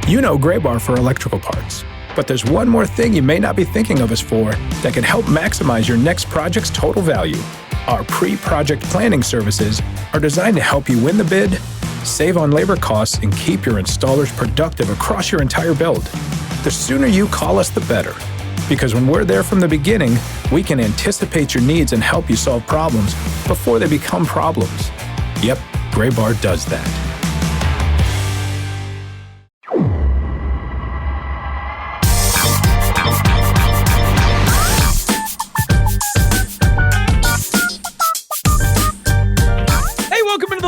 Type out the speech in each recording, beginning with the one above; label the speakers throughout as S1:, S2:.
S1: You know Graybar for electrical parts, but there's one more thing you may not be thinking of us for that can help maximize your next project's total value. Our pre-project planning services are designed to help you win the bid, save on labor costs, and keep your installers productive across your entire build. The sooner you call us, the better. Because when we're there from the beginning, we can anticipate your needs and help you solve problems before they become problems. Yep, Graybar does that.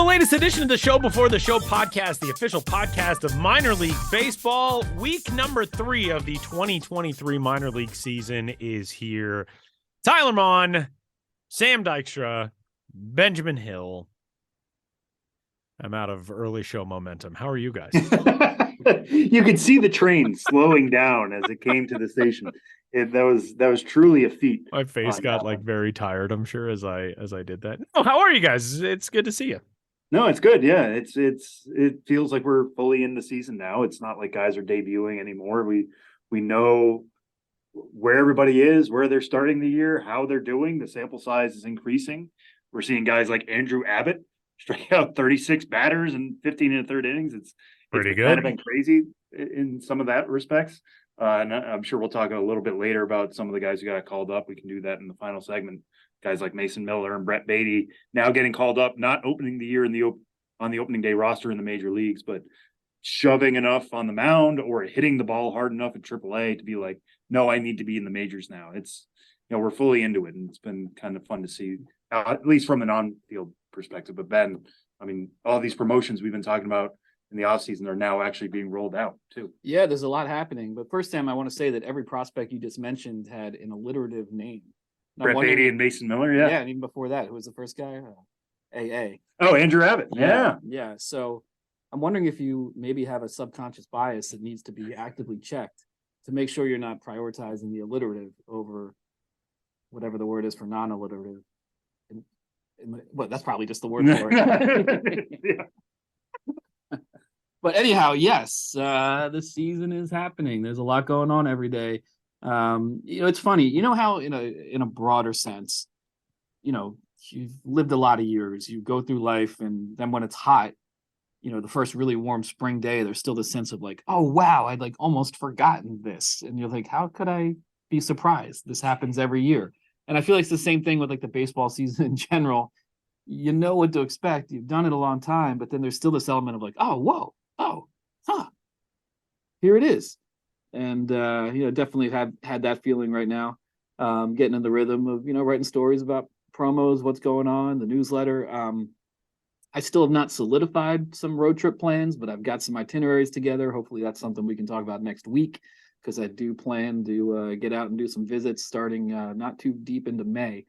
S2: Latest edition of the Show Before the Show podcast, the official podcast of minor league baseball. Week number 3 of the 2023 minor league season is here. Tyler Mon, Sam Dykstra, Benjamin Hill. I'm out of early show momentum. How are you guys?
S3: You could see the train slowing down as it came to the station. That was truly a feat.
S2: My face got like very tired, I'm sure, as I did that. Oh, how are you guys? It's good to see you.
S3: No, it's good. Yeah, it feels like we're fully in the season now. It's not like guys are debuting anymore. We know where everybody is, where they're starting the year, how they're doing. The sample size is increasing. We're seeing guys like Andrew Abbott strike out 36 batters and 15 in the third innings. It's
S2: pretty good.
S3: Kind of been crazy in some of that respects. And I'm sure we'll talk a little bit later about some of the guys who got called up. We can do that in the final segment. Guys like Mason Miller and Brett Beatty now getting called up, not opening the year on the opening day roster in the major leagues, but shoving enough on the mound or hitting the ball hard enough at AAA to be like, no, I need to be in the majors now. It's, we're fully into it, and it's been kind of fun to see, at least from an on-field perspective. But Ben, I mean, all these promotions we've been talking about in the offseason are now actually being rolled out too.
S4: Yeah, there's a lot happening. But first, Sam, I want to say that every prospect you just mentioned had an alliterative name.
S3: Brett Beatty and Mason Miller, yeah.
S4: Yeah, and even before that, who was the first guy? AA.
S3: Oh, Andrew Abbott, yeah.
S4: Yeah, so I'm wondering if you maybe have a subconscious bias that needs to be actively checked to make sure you're not prioritizing the alliterative over whatever the word is for non-alliterative. Well, that's probably just the word for it. Yeah. But anyhow, yes, the season is happening. There's a lot going on every day. It's funny, how in a broader sense, you've lived a lot of years, you go through life, and then when it's hot, the first really warm spring day, there's still this sense of like, oh, wow, I'd like almost forgotten this. And you're like, how could I be surprised? This happens every year. And I feel like it's the same thing with like the baseball season in general. You know what to expect. You've done it a long time, but then there's still this element of like, oh, whoa, oh, huh, here it is. And, definitely had that feeling right now, getting in the rhythm of, writing stories about promos, what's going on, the newsletter. I still have not solidified some road trip plans, but I've got some itineraries together. Hopefully that's something we can talk about next week, because I do plan to get out and do some visits starting not too deep into May.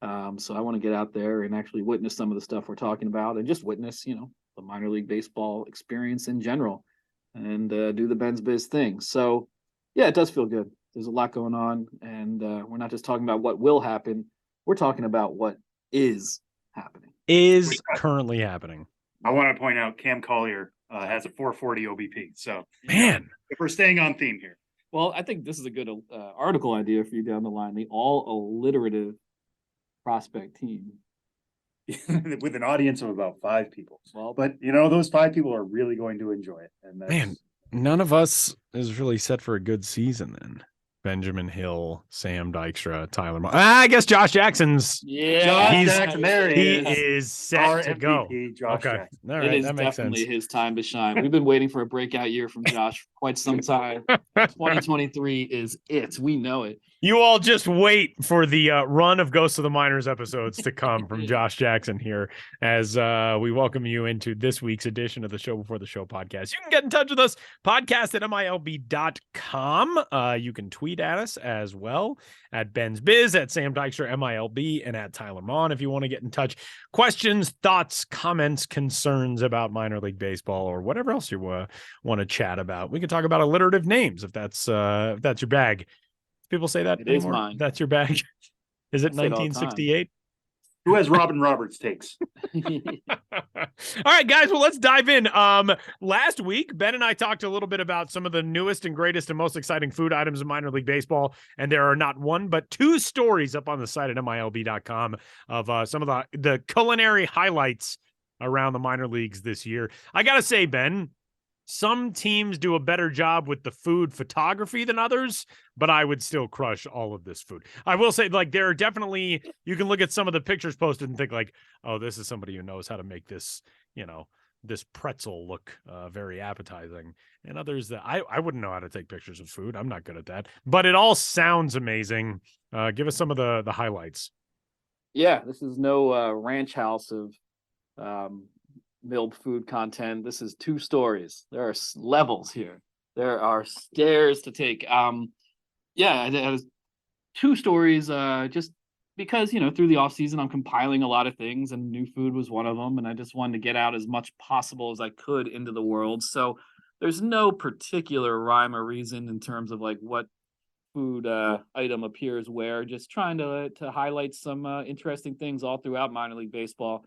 S4: So I want to get out there and actually witness some of the stuff we're talking about, and just witness, the minor league baseball experience in general, and do the Ben's Biz thing. So, yeah, it does feel good. There's a lot going on, and we're not just talking about what will happen. We're talking about what is happening.
S2: Is currently happening.
S3: I want to point out Cam Collier has a 440 OBP. So,
S2: man,
S3: if we're staying on theme here.
S4: Well, I think this is a good article idea for you down the line. The all-alliterative prospect team.
S3: With an audience of about 5 people. Well, but those 5 people are really going to enjoy it. And
S2: man, none of us is really set for a good season then. Benjamin Hill, Sam Dykstra, Tyler. I guess Josh Jackson's.
S4: Yeah,
S3: Josh Jackson. There
S2: he is set
S3: Our
S2: to
S3: MVP,
S2: go.
S3: Josh
S2: okay,
S3: Jackson.
S2: all right,
S4: it is
S2: that makes
S4: definitely
S2: sense.
S4: his time to shine. We've been waiting for a breakout year from Josh for quite some time. 2023 is it. We know it.
S2: You all just wait for the run of Ghosts of the Minors episodes to come from Josh Jackson here as we welcome you into this week's edition of the Show Before the Show podcast. You can get in touch with us, podcast@milb.com. You can tweet at us as well at Ben's Biz, at Sam Dykstra, MILB, and at Tyler Mon if you want to get in touch. Questions, thoughts, comments, concerns about minor league baseball or whatever else you want to chat about. We can talk about alliterative names if that's your bag. People say that
S4: It
S2: anymore?
S4: is mine.
S2: That's your bag. Is it
S4: I say it all the
S2: 1968?
S3: Who has Robin Roberts takes?
S2: All right, guys. Well, let's dive in. Last week, Ben and I talked a little bit about some of the newest and greatest and most exciting food items in minor league baseball. And there are not one, but two stories up on the site at MILB.com of some of the culinary highlights around the minor leagues this year. I got to say, Ben, some teams do a better job with the food photography than others, but I would still crush all of this food. I will say, like, there are definitely, you can look at some of the pictures posted and think like, oh, this is somebody who knows how to make this, this pretzel look very appetizing. And others that I wouldn't know how to take pictures of food. I'm not good at that, but it all sounds amazing. Give us some of the highlights.
S4: Yeah, this is no ranch house of milled food content. This is two stories. There are levels here. There are stairs to take. Two stories just because, through the off season, I'm compiling a lot of things and new food was one of them. And I just wanted to get out as much possible as I could into the world. So there's no particular rhyme or reason in terms of like what food item appears where, just trying to highlight some interesting things all throughout minor league baseball.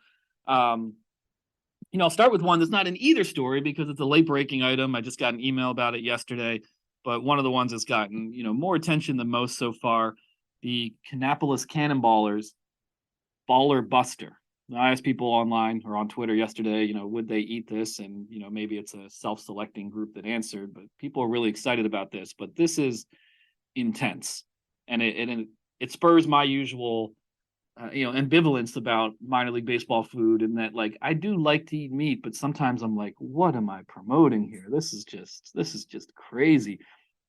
S4: I'll start with one that's not in either story because it's a late breaking item. I just got an email about it yesterday, but one of the ones that's gotten, more attention than most so far, the Kannapolis Cannonballers Baller Buster. Now, I asked people online or on Twitter yesterday, would they eat this? And, maybe it's a self-selecting group that answered, but people are really excited about this. But this is intense, and it spurs my usual ambivalence about minor league baseball food, and that like I do like to eat meat, but sometimes I'm like, what am I promoting here? This is just crazy.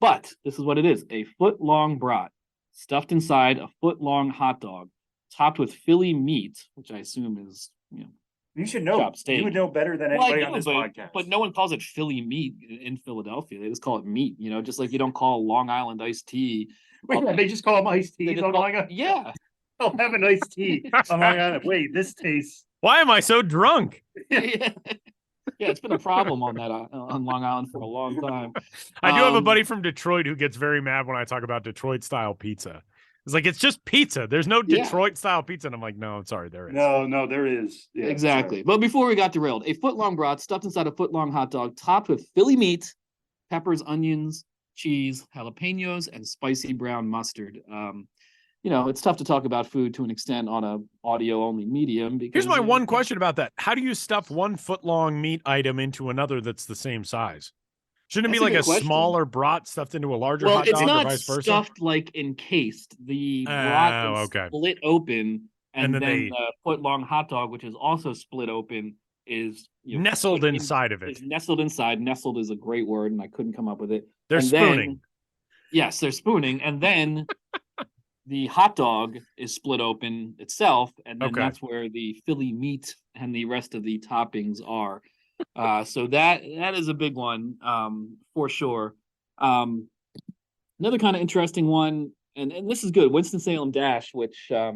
S4: But this is what it is: a foot-long brat stuffed inside a foot-long hot dog, topped with Philly meat, which I assume is
S3: You should know.
S4: chopped steak.
S3: You would know better than anybody on this podcast.
S4: But no one calls it Philly meat in Philadelphia. They just call it meat. Just like you don't call Long Island iced tea.
S3: Wait, they just call them iced teas on Long Island?
S4: Yeah.
S3: I'll have an iced tea on Long Island. Wait, this tastes.
S2: Why am I so drunk?
S4: Yeah, it's been a problem on Long Island for a long time.
S2: I do have a buddy from Detroit who gets very mad when I talk about Detroit style pizza. It's like, it's just pizza. There's no Detroit style pizza. And I'm like, no, I'm sorry, there is.
S3: No, there is. Yeah,
S4: exactly.
S3: sorry.
S4: But before we got derailed, a foot-long brat stuffed inside a foot-long hot dog, topped with Philly meat, peppers, onions, cheese, jalapenos, and spicy brown mustard. It's tough to talk about food to an extent on a audio-only medium. Because
S2: here's my one question about that: how do you stuff 1 foot-long meat item into another that's the same size? Shouldn't it be like a smaller brat stuffed into a larger hot dog, or vice versa?
S4: It's not stuffed like encased. The brat is split open, and then the foot-long hot dog, which is also split open, is
S2: nestled inside of it.
S4: Is nestled inside. Nestled is a great word, and I couldn't come up with it.
S2: They're spooning.
S4: Yes, they're spooning, and then the hot dog is split open itself, and then that's where the Philly meat and the rest of the toppings are. So that is a big one, for sure. Another kind of interesting one, and this is good, Winston-Salem Dash, which I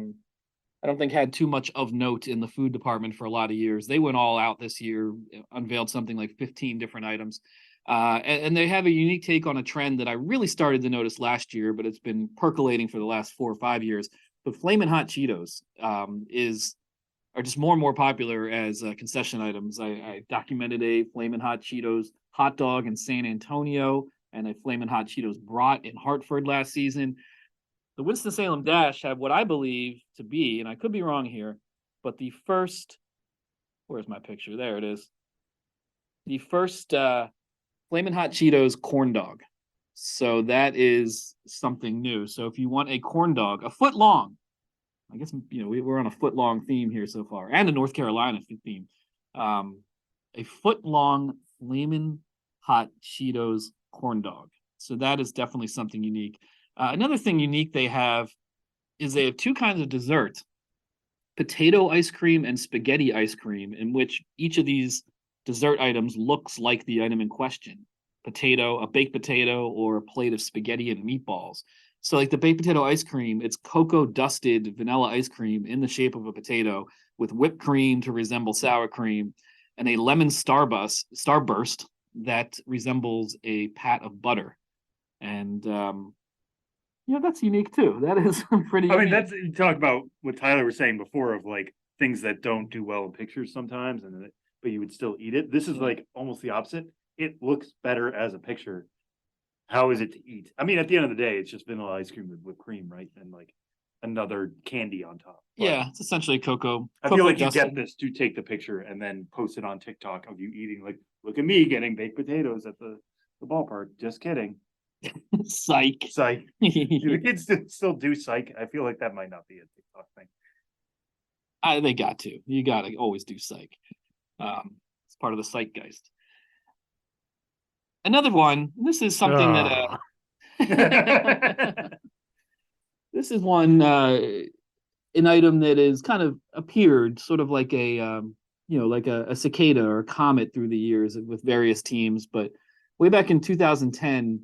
S4: don't think had too much of note in the food department for a lot of years. They went all out this year, unveiled something like 15 different items. And they have a unique take on a trend that I really started to notice last year, but it's been percolating for the last 4 or 5 years. But Flamin' Hot Cheetos are just more and more popular as concession items. I documented a Flamin' Hot Cheetos hot dog in San Antonio and a Flamin' Hot Cheetos brat in Hartford last season. The Winston-Salem Dash have what I believe to be, and I could be wrong here, but the first, where's my picture? There it is. The first Flamin' Hot Cheetos corn dog. So that is something new. So if you want a corn dog, a foot long, I guess, we're on a foot long theme here so far, and a North Carolina theme. A foot long Flamin' Hot Cheetos corn dog. So that is definitely something unique. Another thing unique they have is they have 2 kinds of dessert: potato ice cream and spaghetti ice cream, in which each of these dessert items looks like the item in question. A baked potato, or a plate of spaghetti and meatballs. So like the baked potato ice cream, it's cocoa dusted vanilla ice cream in the shape of a potato with whipped cream to resemble sour cream, and a lemon starburst that resembles a pat of butter. And Yeah, that's unique too. That is pretty
S3: I mean,
S4: unique.
S3: that's, you talk about what Tyler was saying before of like things that don't do well in pictures sometimes, but you would still eat it. This is like almost the opposite. It looks better as a picture. How is it to eat? I mean, at the end of the day, it's just vanilla ice cream with whipped cream, right? And like another candy on top. But
S4: Yeah, it's essentially cocoa.
S3: I feel
S4: cocoa
S3: like you
S4: dusting.
S3: get this to take the picture and then post it on TikTok of you eating, like, look at me getting baked potatoes at the ballpark. Just kidding.
S4: Psych.
S3: Psych. The kids still do psych. I feel like that might not be a TikTok thing.
S4: They got to. You got to always do psych. It's part of the zeitgeist. Another one. This is something that. This is one. An item that is kind of appeared sort of like like a cicada or a comet through the years with various teams. But way back in 2010,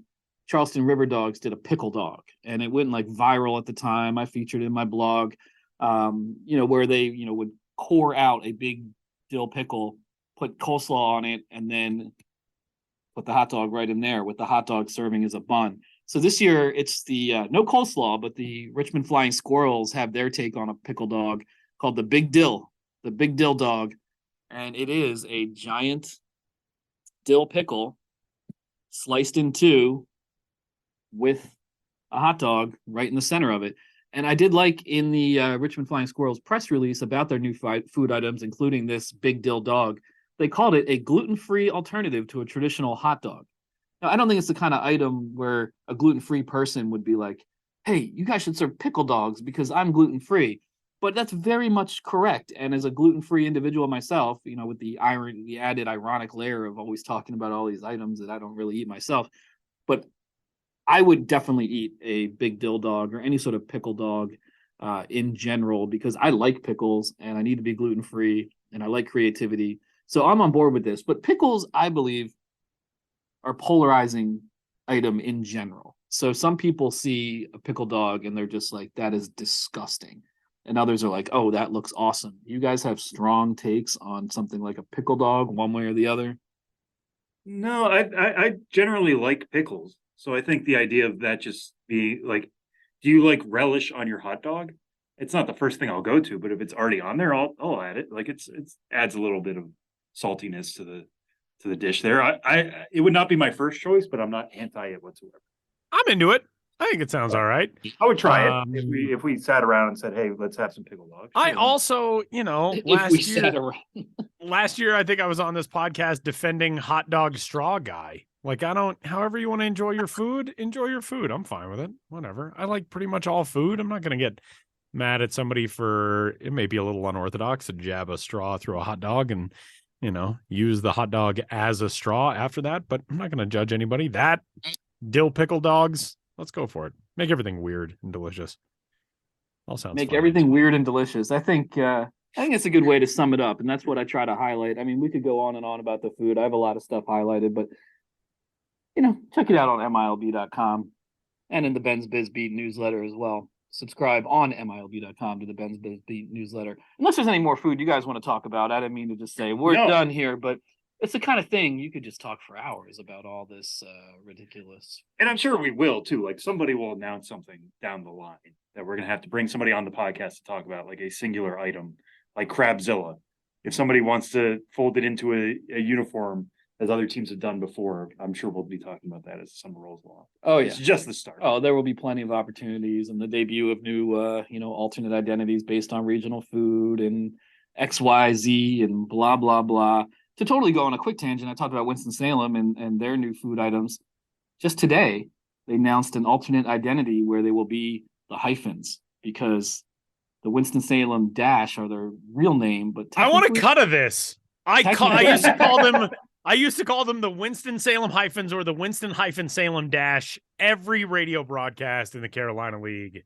S4: Charleston River Dogs did a pickle dog, and it went like viral at the time. I featured it in my blog, where they, would core out a big dill pickle, put coleslaw on it, and then put the hot dog right in there with the hot dog serving as a bun. So this year it's the no coleslaw, but the Richmond Flying Squirrels have their take on a pickle dog called the Big Dill dog. And it is a giant dill pickle sliced in two with a hot dog right in the center of it. And I did like in the Richmond Flying Squirrels press release about their new food items, including this Big Dill dog, they called it a gluten-free alternative to a traditional hot dog. Now, I don't think it's the kind of item where a gluten-free person would be like, hey, you guys should serve pickle dogs because I'm gluten-free. But that's very much correct. And as a gluten-free individual myself, with the added ironic layer of always talking about all these items that I don't really eat myself, but I would definitely eat a Big Dill dog or any sort of pickle dog in general, because I like pickles and I need to be gluten-free and I like creativity. So I'm on board with this. But pickles, I believe, are polarizing item in general. So some people see a pickle dog and they're just like, that is disgusting. And others are like, oh, that looks awesome. You guys have strong takes on something like a pickle dog, one way or the other?
S3: No, I generally like pickles. So I think the idea of that just being like, do you like relish on your hot dog? It's not the first thing I'll go to, but if it's already on there, I'll add it. Like it adds a little bit of saltiness to the dish there. It would not be my first choice, but I'm not anti it whatsoever.
S2: I'm into it. I think it sounds all right.
S3: I would try it if we sat around and said, "Hey, let's have some pickle dogs."
S2: I also, last year I think I was on this podcast defending hot dog straw guy. Like, however you want to enjoy your food, enjoy your food. I'm fine with it. Whatever. I like pretty much all food. I'm not going to get mad at somebody for, it may be a little unorthodox to jab a straw through a hot dog and, use the hot dog as a straw after that, but I'm not going to judge anybody. That dill pickle dogs, let's go for it. Make everything weird and delicious. All sounds
S4: Make
S2: fun.
S4: everything weird and delicious. I think it's a good way to sum it up, and that's what I try to highlight. I mean, we could go on and on about the food. I have a lot of stuff highlighted, but check it out on MILB.com and in the Ben's Biz Beat newsletter as well. Subscribe on MILB.com to the Ben's Biz Beat newsletter. Unless there's any more food you guys want to talk about. I didn't mean to just say we're done here, but it's the kind of thing you could just talk for hours about all this ridiculous.
S3: And I'm sure we will too. Like somebody will announce something down the line that we're going to have to bring somebody on the podcast to talk about, like a singular item, like Crabzilla. If somebody wants to fold it into a uniform, as other teams have done before, I'm sure we'll be talking about that as the summer rolls along.
S4: Oh yeah,
S3: it's just the start.
S4: Oh, there will be plenty of opportunities and the debut of new, alternate identities based on regional food and XYZ and blah blah blah. To totally go on a quick tangent, I talked about Winston-Salem and their new food items. Just today, they announced an alternate identity where they will be the hyphens, because the Winston-Salem Dash are their real name. But
S2: I want a cut of this. I used to call them the Winston-Salem hyphens or the Winston-Salem Dash every radio broadcast in the Carolina League.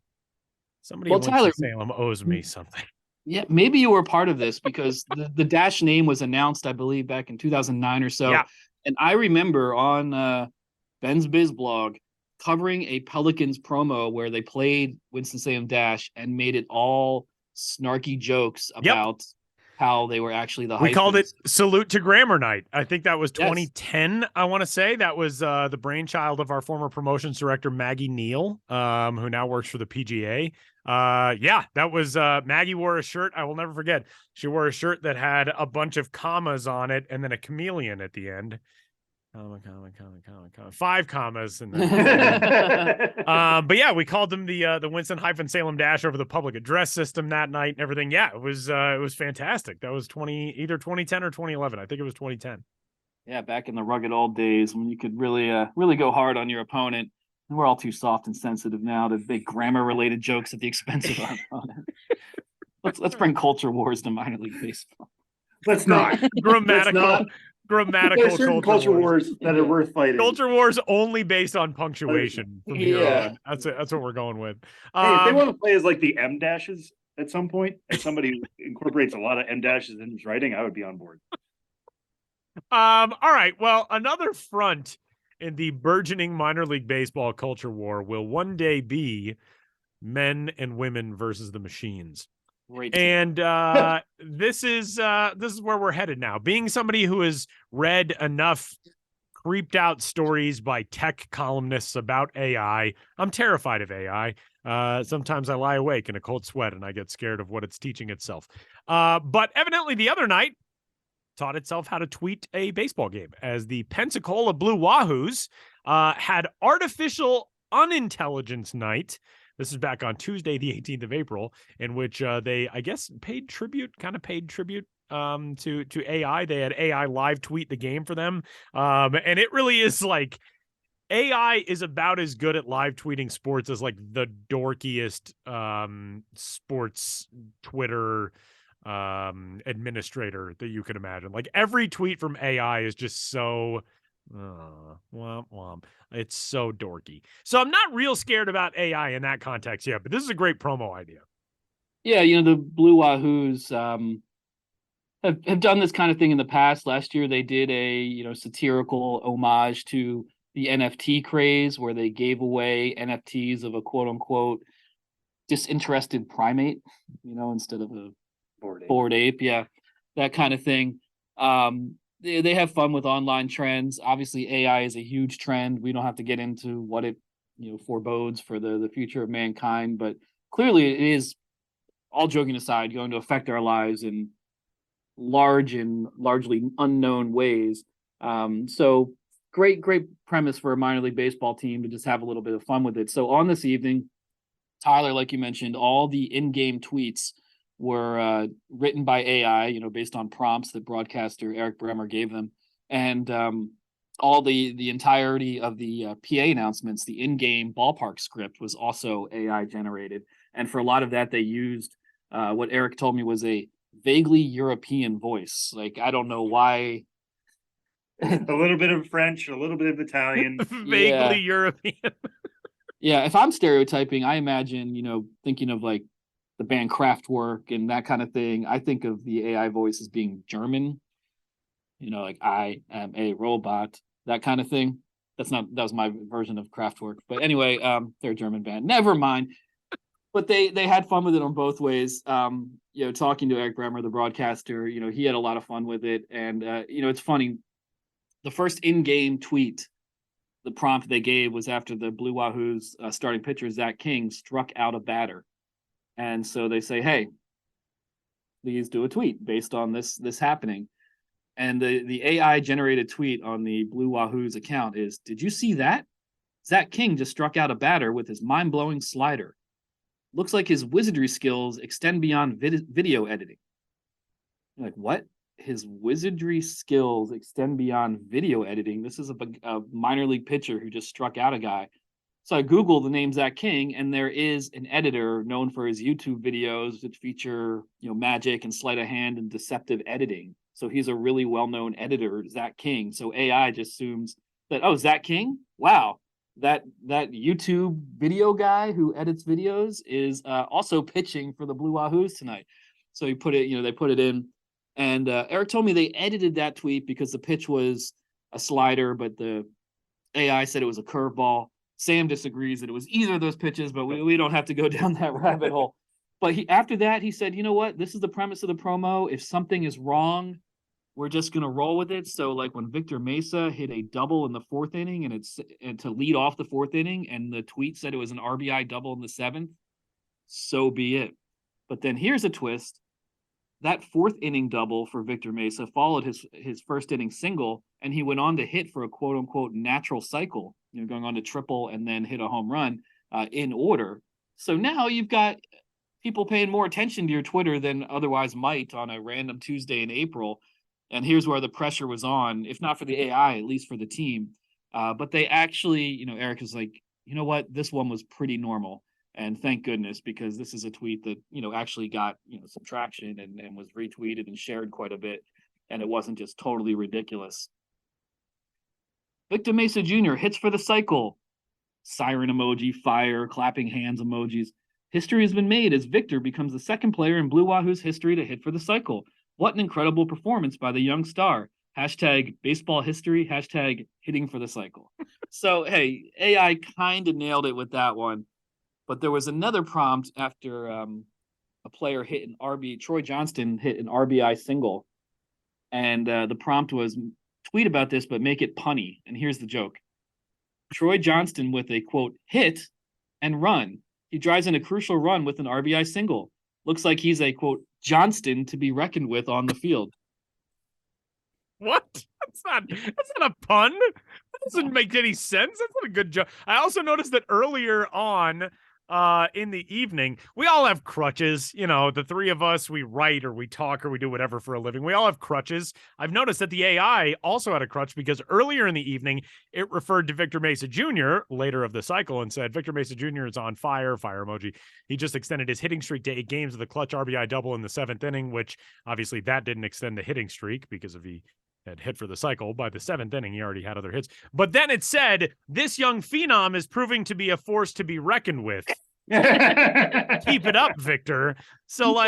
S2: Somebody in Winston-Salem owes me something.
S4: Yeah, maybe you were a part of this, because the Dash name was announced, I believe, back in 2009 or so. Yeah. And I remember on Ben's Biz blog covering a Pelicans promo where they played Winston-Salem Dash and made it all snarky jokes about how they were actually the
S2: We called it
S4: hyphens.
S2: Salute to Grammar Night. I think that was
S4: Yes.
S2: 2010, I want to say. That was the brainchild of our former promotions director, Maggie Neal, who now works for the PGA. Yeah, that was Maggie wore a shirt I will never forget. She wore a shirt that had a bunch of commas on it and then a chameleon at the end. Comma. 5 commas. And then, but yeah, we called them the Winston-Salem Dash over the public address system that night and everything. Yeah, it was fantastic. That was either 2010 or 2011. I think it was 2010.
S4: Yeah, back in the rugged old days when you could really go hard on your opponent. And we're all too soft and sensitive now to make grammar-related jokes at the expense of our opponent. Let's bring culture wars to minor league baseball.
S3: Let's not.
S2: Grammatical
S3: There's certain culture wars that are worth fighting.
S2: Culture wars only based on punctuation from here on. That's what we're going with.
S3: Hey, if they want to play as like the M dashes at some point, as somebody who incorporates a lot of M dashes in his writing, I would be on board.
S2: All right. Well, another front in the burgeoning minor league baseball culture war will one day be men and women versus the machines.
S4: Great.
S2: And this is where we're headed now. Being somebody who has read enough creeped out stories by tech columnists about AI, I'm terrified of AI. Sometimes I lie awake in a cold sweat and I get scared of what it's teaching itself. But evidently the other night taught itself how to tweet a baseball game, as the Pensacola Blue Wahoos had artificial unintelligence night. This is back on Tuesday, the 18th of April, in which they, I guess, paid tribute to AI. They had AI live tweet the game for them. And it really is like, AI is about as good at live tweeting sports as like the dorkiest sports Twitter administrator that you can imagine. Like every tweet from AI is just so womp womp. It's so dorky. So I'm not real scared about AI in that context yet, but this is a great promo idea.
S4: Yeah, the Blue Wahoos have done this kind of thing in the past. Last year they did a satirical homage to the NFT craze, where they gave away NFTs of a quote unquote disinterested primate, instead of a bored ape. Yeah, that kind of thing. They have fun with online trends. Obviously, AI is a huge trend. We don't have to get into what it forebodes for the future of mankind, but clearly it is, all joking aside, going to affect our lives in large and largely unknown ways. So great premise for a minor league baseball team to just have a little bit of fun with it. So on this evening, Tyler, like you mentioned, all the in-game tweets were written by AI, based on prompts that broadcaster Eric Bremer gave them. And all the entirety of the PA announcements, the in-game ballpark script, was also AI generated. And for a lot of that, they used what Eric told me was a vaguely European voice. Like, I don't know why.
S3: A little bit of French, a little bit of Italian.
S2: Vaguely European.
S4: Yeah, if I'm stereotyping, I imagine, thinking of like the band Kraftwerk and that kind of thing. I think of the AI voice as being German, like I am a robot, that kind of thing. That was my version of Kraftwerk. But anyway, they're a German band. Never mind. But they had fun with it on both ways. Talking to Eric Bremer, the broadcaster, he had a lot of fun with it. And, it's funny. The first in-game tweet, the prompt they gave was after the Blue Wahoos starting pitcher, Zach King, struck out a batter. And so they say, hey, please do a tweet based on this happening. And the AI generated tweet on the Blue Wahoos account is, did you see that? Zach King just struck out a batter with his mind-blowing slider. Looks like his wizardry skills extend beyond video editing. You're like, what? His wizardry skills extend beyond video editing? This is a minor league pitcher who just struck out a guy. So I Googled the name Zach King, and there is an editor known for his YouTube videos that feature, magic and sleight of hand and deceptive editing. So he's a really well-known editor, Zach King. So AI just assumes that, oh, Zach King? Wow. That YouTube video guy who edits videos is also pitching for the Blue Wahoos tonight. So he put it, they put it in. And Eric told me they edited that tweet because the pitch was a slider, but the AI said it was a curveball. Sam disagrees that it was either of those pitches, but we don't have to go down that rabbit hole. But after that, he said, you know what? This is the premise of the promo. If something is wrong, we're just going to roll with it. So like when Victor Mesa hit a double in the fourth inning and to lead off the fourth inning, and the tweet said it was an RBI double in the seventh, so be it. But then here's a twist. That fourth inning double for Victor Mesa followed his first inning single, and he went on to hit for a quote unquote natural cycle, going on to triple and then hit a home run in order. So now you've got people paying more attention to your Twitter than otherwise might on a random Tuesday in April. And here's where the pressure was on, if not for the AI, at least for the team. But they actually, Eric is like, you know what, this one was pretty normal. And thank goodness, because this is a tweet that, actually got, some traction and was retweeted and shared quite a bit. And it wasn't just totally ridiculous. Victor Mesa Jr. hits for the cycle. Siren emoji, fire, clapping hands emojis. History has been made as Victor becomes the second player in Blue Wahoo's history to hit for the cycle. What an incredible performance by the young star. Hashtag baseball history, hashtag hitting for the cycle. So, hey, AI kind of nailed it with that one. But there was another prompt after a player hit an RBI. Troy Johnston hit an RBI single. And the prompt was, tweet about this, but make it punny. And here's the joke. Troy Johnston with a, quote, hit and run. He drives in a crucial run with an RBI single. Looks like he's a, quote, Johnston to be reckoned with on the field.
S2: What? That's not a pun. That doesn't make any sense. That's not a good joke. I also noticed that earlier on in the evening, we all have crutches. The three of us, we write or we talk or we do whatever for a living. We all have crutches. I've noticed that the AI also had a crutch because earlier in the evening, it referred to Victor Mesa Jr. later of the cycle and said, Victor Mesa Jr. is on fire emoji. He just extended his hitting streak to 8 games with a clutch RBI double in the 7th inning, which obviously that didn't extend the hitting streak because if he had hit for the cycle by the 7th inning, he already had other hits. But then it said, this young phenom is proving to be a force to be reckoned with. Keep it up, Victor. So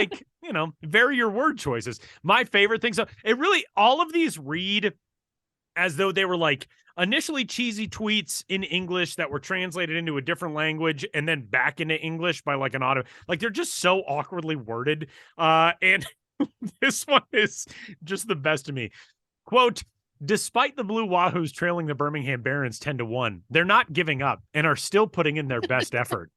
S2: vary your word choices. My favorite thing. So it really, all of these read as though they were like initially cheesy tweets in English that were translated into a different language and then back into English by like an auto. Like they're just so awkwardly worded. And this one is just the best to me. Quote, despite the Blue Wahoos trailing the Birmingham Barons 10-1, they're not giving up and are still putting in their best effort.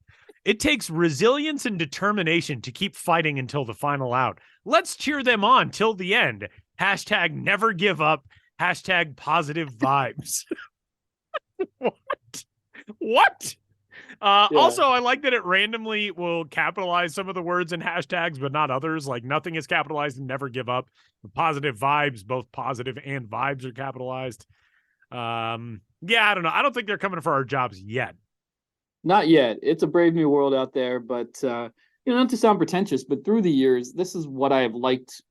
S2: It takes resilience and determination to keep fighting until the final out. Let's cheer them on till the end. Hashtag never give up. Hashtag positive vibes. What? Also, I like that it randomly will capitalize some of the words in hashtags, but not others. Like nothing is capitalized and never give up. Positive vibes, both positive and vibes are capitalized. I don't know. I don't think they're coming for our jobs yet.
S4: Not yet. It's a brave new world out there, but not to sound pretentious, but through the years, this is what I have liked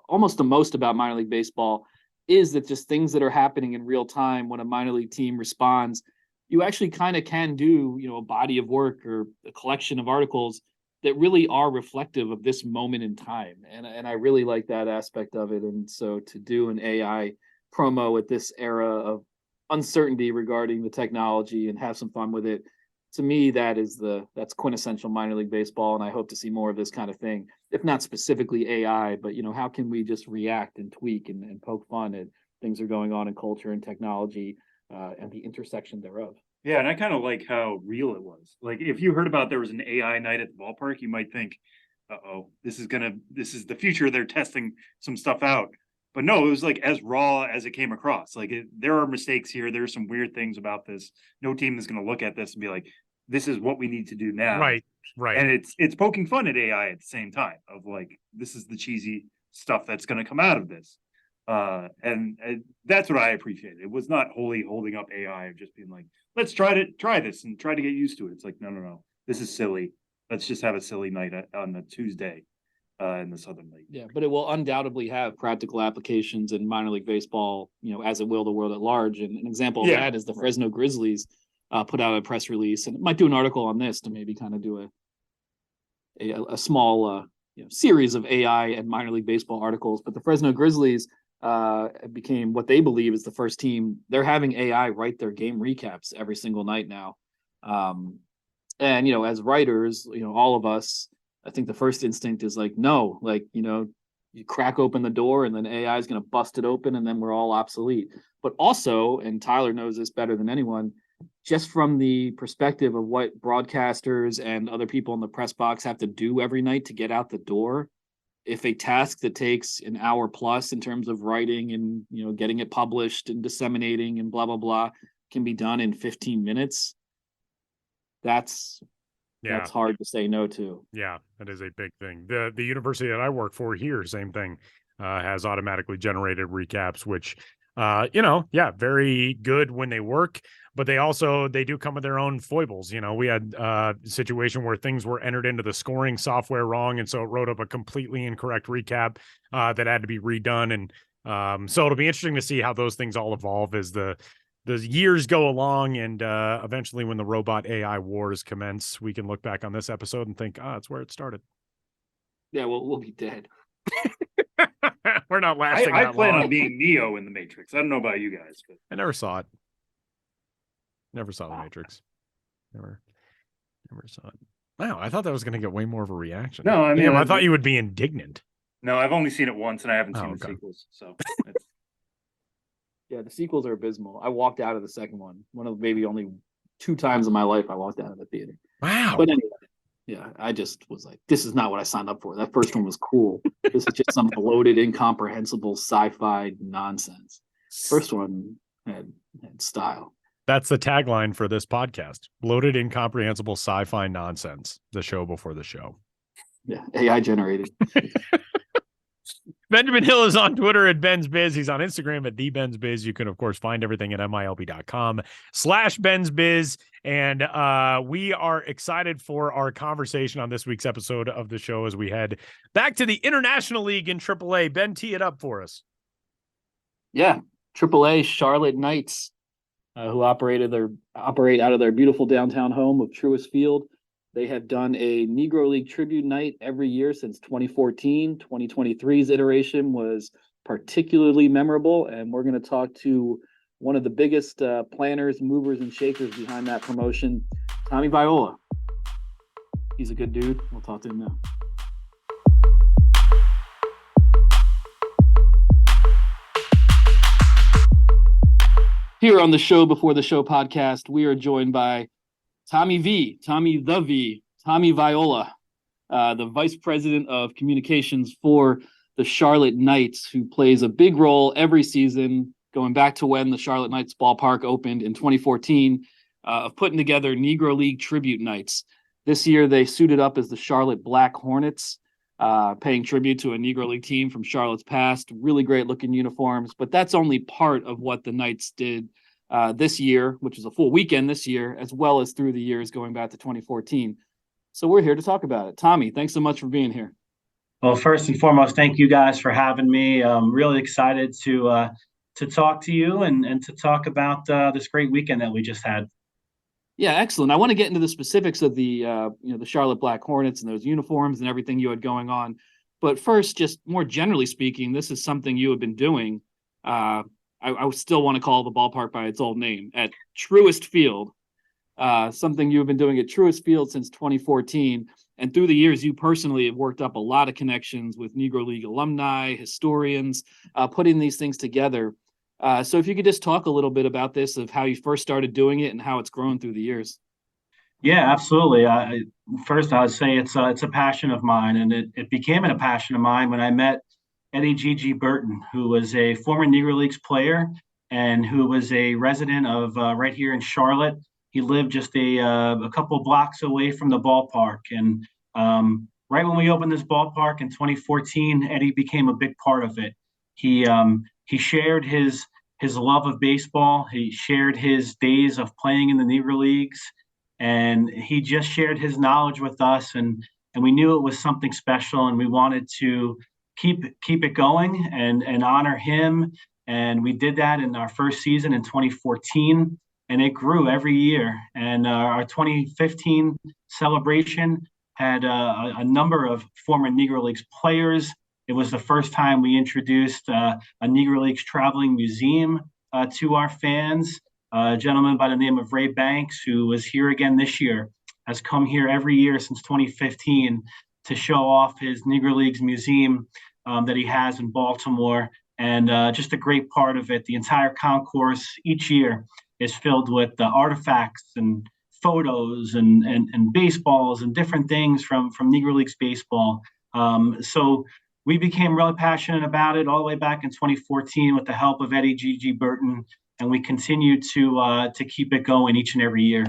S4: almost the most about minor league baseball is that just things that are happening in real time when a minor league team responds, you actually kind of can do, a body of work or a collection of articles that really are reflective of this moment in time. And I really like that aspect of it. And so to do an AI promo at this era of uncertainty regarding the technology and have some fun with it, to me, that's quintessential minor league baseball. And I hope to see more of this kind of thing, if not specifically AI, but, how can we just react and tweak and poke fun at things that are going on in culture and technology and the intersection thereof.
S3: Yeah, and I kind of like how real it was. Like if you heard about there was an AI night at the ballpark, you might think, this is the future. They're testing some stuff out. But no, it was like as raw as it came across. Like there are mistakes here. There's some weird things about this. No team is going to look at this and be like, this is what we need to do now.
S2: Right.
S3: And it's poking fun at AI at the same time of like, this is the cheesy stuff that's going to come out of this. And that's what I appreciated. It was not wholly holding up AI of just being like, let's try this and try to get used to it. It's like, no. This is silly. Let's just have a silly night on the Tuesday. In the Southern League.
S4: Yeah, but it will undoubtedly have practical applications in minor league baseball, as it will the world at large. And an example of that is the Fresno Grizzlies put out a press release, and might do an article on this to maybe kind of do a small series of AI and minor league baseball articles. But the Fresno Grizzlies became what they believe is the first team. They're having AI write their game recaps every single night now. And as writers, all of us, I think the first instinct is like, no, like, you crack open the door and then AI is going to bust it open and then we're all obsolete. But also, and Tyler knows this better than anyone, just from the perspective of what broadcasters and other people in the press box have to do every night to get out the door, if a task that takes an hour plus in terms of writing and getting it published and disseminating and blah blah blah can be done in 15 minutes, that's hard to say no to.
S2: Yeah, that is a big thing. The university that I work for here, same thing, has automatically generated recaps, which very good when they work, but they do come with their own foibles. We had a situation where things were entered into the scoring software wrong, and so it wrote up a completely incorrect recap that had to be redone. And so it'll be interesting to see how those things all evolve as the years go along, and eventually when the robot AI wars commence, we can look back on this episode and think, that's where it started.
S4: Yeah, we'll be dead.
S2: We're not lasting
S3: I
S2: that
S3: plan
S2: long.
S3: on being Neo in the Matrix. I don't know about you guys, but
S2: I never saw it. Never saw the Matrix. Never saw it. Wow, I thought that was going to get way more of a reaction.
S3: No, I mean,
S2: I thought you would be indignant.
S3: No, I've only seen it once, and I haven't seen the
S2: okay.
S3: sequels. So,
S4: yeah, the sequels are abysmal. I walked out of the second one. One of maybe only 2 times in my life I walked out of the theater.
S2: Wow.
S4: But anyway, yeah, I just was like, this is not what I signed up for. That first one was cool. This is just some bloated, incomprehensible sci-fi nonsense. First one had style.
S2: That's the tagline for this podcast. Bloated, incomprehensible sci-fi nonsense. The show before the show.
S4: Yeah, AI generated.
S2: Benjamin Hill is on Twitter at Ben's Biz. He's on Instagram at TheBen'sBiz. You can, of course, find everything at milb.com/Ben'sBiz. And we are excited for our conversation on this week's episode of the show as we head back to the International League in AAA. Ben, tee it up for us.
S4: Yeah, AAA Charlotte Knights, who operate out of their beautiful downtown home of Truist Field. They have done a Negro League tribute night every year since 2014. 2023's iteration was particularly memorable, and we're going to talk to one of the biggest planners, movers, and shakers behind that promotion, Tommy Viola. He's a good dude. We'll talk to him now. Here on the Show Before the Show podcast, we are joined by Tommy Viola, the Vice President of Communications for the Charlotte Knights, who plays a big role every season, going back to when the Charlotte Knights ballpark opened in 2014, of putting together Negro League tribute nights. This year, they suited up as the Charlotte Black Hornets, paying tribute to a Negro League team from Charlotte's past. Really great looking uniforms, but that's only part of what the Knights did this year, which is a full weekend this year, as well as through the years going back to 2014. So we're here to talk about it. Tommy, thanks so much for being here.
S5: Well, first and foremost, thank you guys for having me. I'm really excited to talk to you and to talk about this great weekend that we just had.
S4: Yeah, excellent. I want to get into the specifics of the the Charlotte Black Hornets and those uniforms and everything you had going on. But first, just more generally speaking, this is something you have been doing. I still want to call the ballpark by its old name, at Truist Field. Something you've been doing at Truist Field since 2014. And through the years, you personally have worked up a lot of connections with Negro League alumni, historians, putting these things together. So if you could just talk a little bit about this, of how you first started doing it and how it's grown through the years.
S5: Yeah, absolutely. First, I would say it's a passion of mine, and it became a passion of mine when I met Eddie G.G. Burton, who was a former Negro Leagues player and who was a resident of right here in Charlotte. He lived just a couple blocks away from the ballpark. And right when we opened this ballpark in 2014, Eddie became a big part of it. He shared his love of baseball. He shared his days of playing in the Negro Leagues. And he just shared his knowledge with us. And we knew it was something special. And we wanted to keep it going and honor him. And we did that in our first season in 2014. And it grew every year. And our 2015 celebration had a number of former Negro Leagues players. It was the first time we introduced a Negro Leagues traveling museum to our fans. A gentleman by the name of Ray Banks, who was here again this year, has come here every year since 2015 to show off his Negro Leagues museum that he has in Baltimore. And just a great part of it. The entire concourse each year is filled with artifacts and photos and baseballs and different things from Negro Leagues baseball. So we became really passionate about it all the way back in 2014 with the help of Eddie G.G. Burton, and we continue to keep it going each and every year.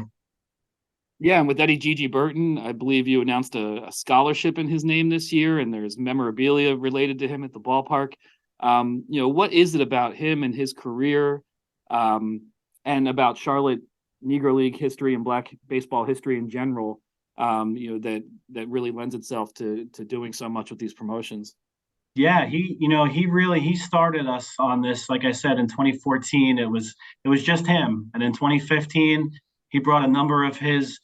S4: Yeah, and with Eddie G.G. Burton, I believe you announced a scholarship in his name this year, and there's memorabilia related to him at the ballpark. What is it about him and his career, and about Charlotte Negro League history and Black baseball history in general, that really lends itself to doing so much with these promotions?
S5: Yeah, he started us on this. Like I said, in 2014, it was just him, and in 2015, he brought a number of his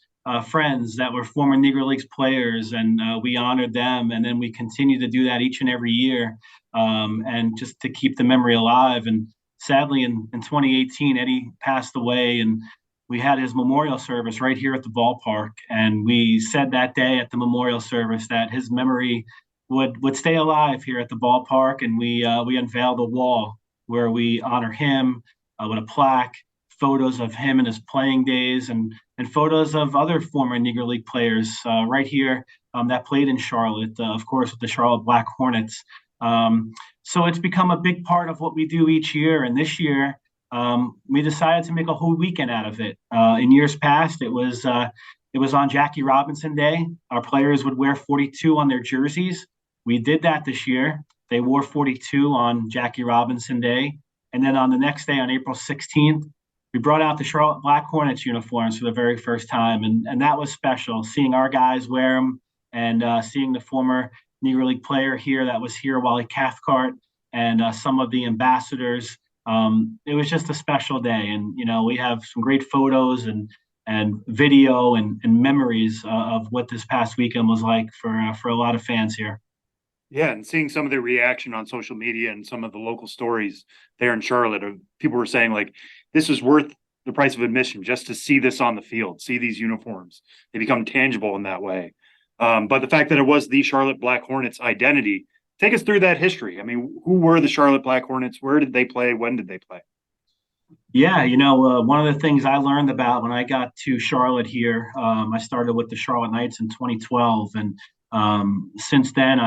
S5: friends that were former Negro Leagues players, and we honored them. And then we continue to do that each and every year, and just to keep the memory alive. And sadly, in 2018, Eddie passed away, and we had his memorial service right here at the ballpark. And we said that day at the memorial service that his memory would stay alive here at the ballpark. And we unveiled a wall where we honor him with a plaque, photos of him and his playing days, and photos of other former Negro League players right here that played in Charlotte, of course, with the Charlotte Black Hornets. So it's become a big part of what we do each year. And this year, we decided to make a whole weekend out of it. In years past, it was on Jackie Robinson Day. Our players would wear 42 on their jerseys. We did that this year. They wore 42 on Jackie Robinson Day. And then on the next day, on April 16th, we brought out the Charlotte Black Hornets uniforms for the very first time. And that was special, seeing our guys wear them and seeing the former Negro League player here that was here, Wally Cathcart, and some of the ambassadors. It was just a special day. And, we have some great photos and video and memories of what this past weekend was like for a lot of fans here.
S3: Yeah, and seeing some of the reaction on social media and some of the local stories there in Charlotte, people were saying like, this is worth the price of admission just to see this on the field, see these uniforms. They become tangible in that way. But the fact that it was the Charlotte Black Hornets identity, take us through that history. I mean, who were the Charlotte Black Hornets? Where did they play? When did they play?
S5: Yeah, one of the things I learned about when I got to Charlotte here, I started with the Charlotte Knights in 2012, and since then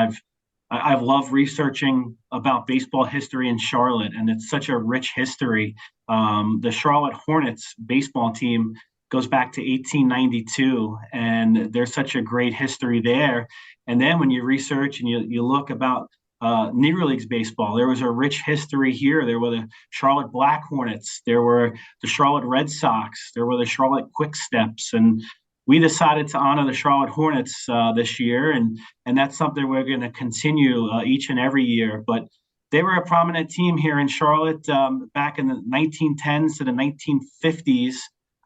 S5: I've loved researching about baseball history in Charlotte, and it's such a rich history. The Charlotte Hornets baseball team goes back to 1892, and there's such a great history there. And then when you research and you look about Negro Leagues baseball, there was a rich history here. There were the Charlotte Black Hornets, there were the Charlotte Red Sox, there were the Charlotte Quick Steps, and we decided to honor the Charlotte Hornets this year, and that's something we're going to continue each and every year. But they were a prominent team here in Charlotte back in the 1910s to the 1950s.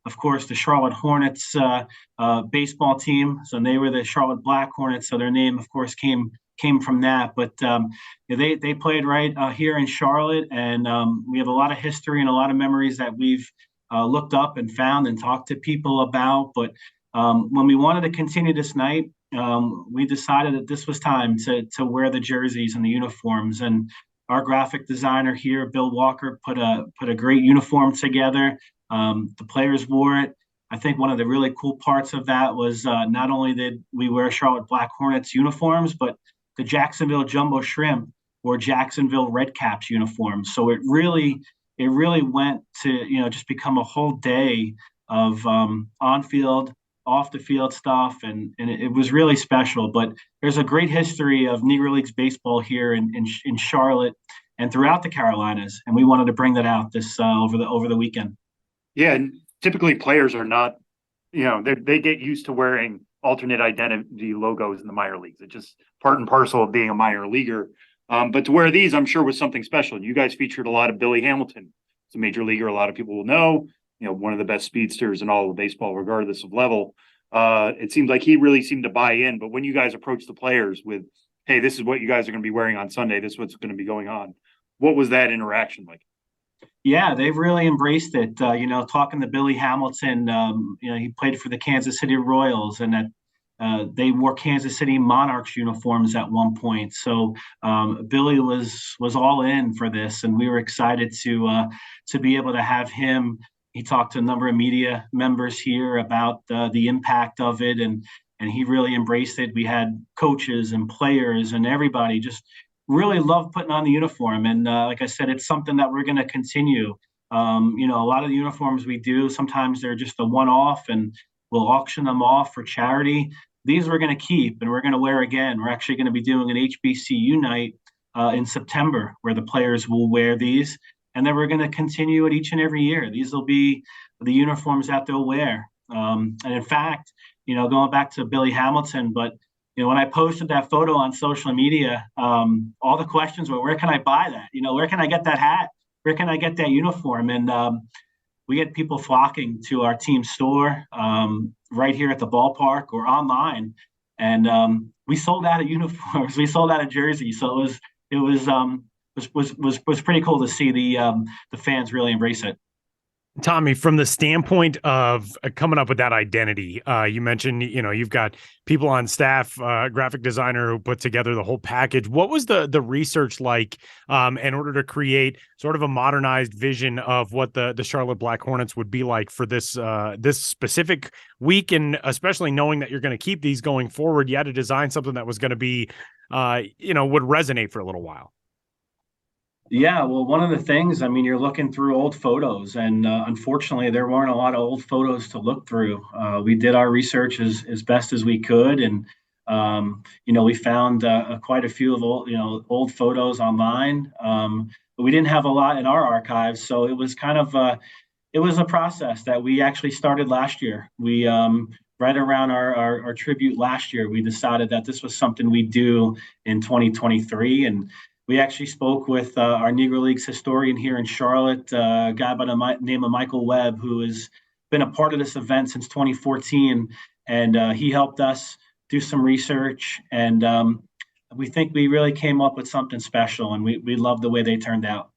S5: Of course, the Charlotte Hornets baseball team, so they were the Charlotte Black Hornets, so their name, of course, came from that. But they played right here in Charlotte, and we have a lot of history and a lot of memories that we've looked up and found and talked to people about. But when we wanted to continue this night, we decided that this was time to wear the jerseys and the uniforms. And our graphic designer here, Bill Walker, put a great uniform together. The players wore it. I think one of the really cool parts of that was not only did we wear Charlotte Black Hornets uniforms, but the Jacksonville Jumbo Shrimp wore Jacksonville Redcaps uniforms. So it really went to just become a whole day of on-field, off-the-field stuff, and it was really special. But there's a great history of Negro Leagues baseball here in Charlotte and throughout the Carolinas, and we wanted to bring that out this over the weekend.
S3: Yeah, and typically players are not, they get used to wearing alternate identity logos in the minor leagues. It's just part and parcel of being a minor leaguer. But to wear these, I'm sure, was something special. You guys featured a lot of Billy Hamilton. It's a major leaguer. A lot of people will know, one of the best speedsters in all of baseball, regardless of level. It seems like he really seemed to buy in. But when you guys approached the players with, hey, this is what you guys are going to be wearing on Sunday, this is what's going to be going on, what was that interaction like?
S5: Yeah, they've really embraced it. Talking to Billy Hamilton, he played for the Kansas City Royals, and they wore Kansas City Monarchs uniforms at one point. So Billy was all in for this, and we were excited to be able to have him. He talked to a number of media members here about the impact of it, and he really embraced it. We had coaches and players and everybody just really loved putting on the uniform. And like I said, it's something that we're going to continue. A lot of the uniforms we do, sometimes they're just a one-off, and we'll auction them off for charity. These we're going to keep and we're going to wear again. We're actually going to be doing an HBCU night in September where the players will wear these. And then we're going to continue it each and every year. These will be the uniforms that they'll wear. And in fact, going back to Billy Hamilton, but when I posted that photo on social media, all the questions were, where can I buy that? Where can I get that hat? Where can I get that uniform? And we get people flocking to our team store right here at the ballpark or online, and we sold out of uniforms. We sold out of jerseys, so it was pretty cool to see the fans really embrace it.
S2: Tommy, from the standpoint of coming up with that identity, you mentioned, you've got people on staff, graphic designer who put together the whole package. What was the research like in order to create sort of a modernized vision of what the Charlotte Black Hornets would be like for this specific week? And especially knowing that you're going to keep these going forward, you had to design something that was going to be, would resonate for a little while.
S5: Yeah, well, one of the things, you're looking through old photos, and unfortunately, there weren't a lot of old photos to look through. We did our research as best as we could, and we found quite a few of old photos online, but we didn't have a lot in our archives, so it was kind of it was a process that we actually started last year. We right around our tribute last year, we decided that this was something we'd do in 2023, and we actually spoke with our Negro Leagues historian here in Charlotte, a guy by the name of Michael Webb, who has been a part of this event since 2014. And he helped us do some research. And we think we really came up with something special, and we love the way they turned out.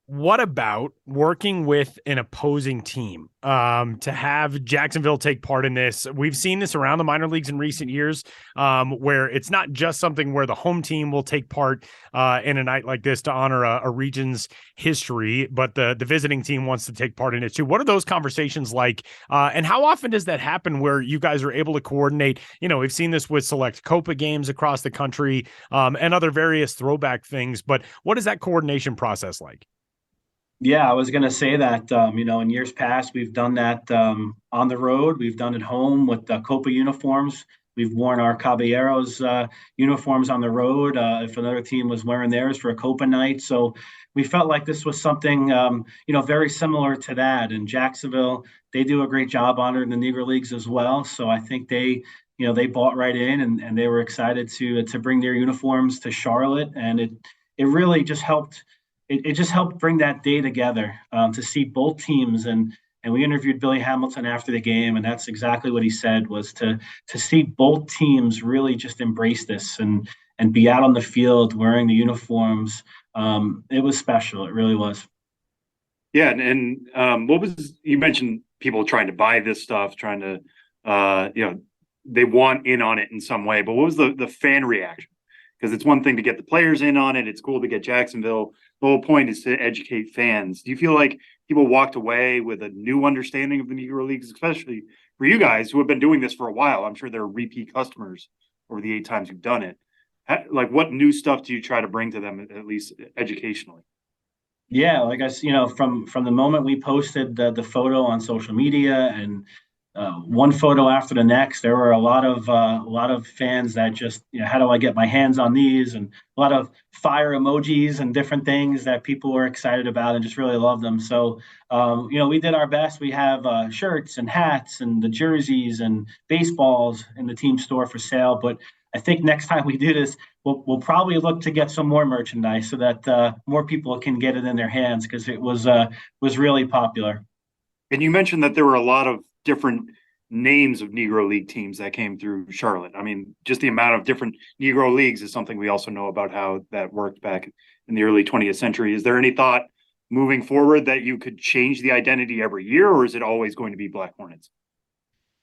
S2: What about working with an opposing team to have Jacksonville take part in this? We've seen this around the minor leagues in recent years where it's not just something where the home team will take part in a night like this to honor a region's history, but the visiting team wants to take part in it too. What are those conversations like? And how often does that happen where you guys are able to coordinate? We've seen this with select Copa games across the country and other various throwback things, but what is that coordination process like?
S5: Yeah, I was going to say that, in years past, we've done that on the road. We've done it home with the Copa uniforms. We've worn our Caballeros uniforms on the road if another team was wearing theirs for a Copa night. So we felt like this was something, very similar to that. And Jacksonville, they do a great job honoring the Negro Leagues as well. So I think they bought right in and they were excited to bring their uniforms to Charlotte. And it really just helped. It just helped bring that day together to see both teams. And we interviewed Billy Hamilton after the game, and that's exactly what he said, was to see both teams really just embrace this and be out on the field wearing the uniforms. It was special. It really was.
S3: Yeah. And what was, you mentioned people trying to buy this stuff, trying to, they want in on it in some way, but what was the fan reaction? Because it's one thing to get the players in on it. It's cool to get Jacksonville. The whole point is to educate fans. Do you feel like people walked away with a new understanding of the Negro Leagues, especially for you guys who have been doing this for a while? I'm sure they're repeat customers over the 8 times you've done it. Like, what new stuff do you try to bring to them, at least educationally?
S5: Yeah, like from the moment we posted the photo on social media and one photo after the next, there were a lot of fans that just, how do I get my hands on these? And a lot of fire emojis and different things that people were excited about and just really loved them. So, we did our best. We have shirts and hats and the jerseys and baseballs in the team store for sale. But I think next time we do this, we'll probably look to get some more merchandise so that more people can get it in their hands, because it was really popular.
S3: And you mentioned that there were a lot of different names of Negro League teams that came through Charlotte. I mean, just the amount of different Negro Leagues is something we also know about how that worked back in the early 20th century. Is there any thought moving forward that you could change the identity every year, or is it always going to be Black Hornets?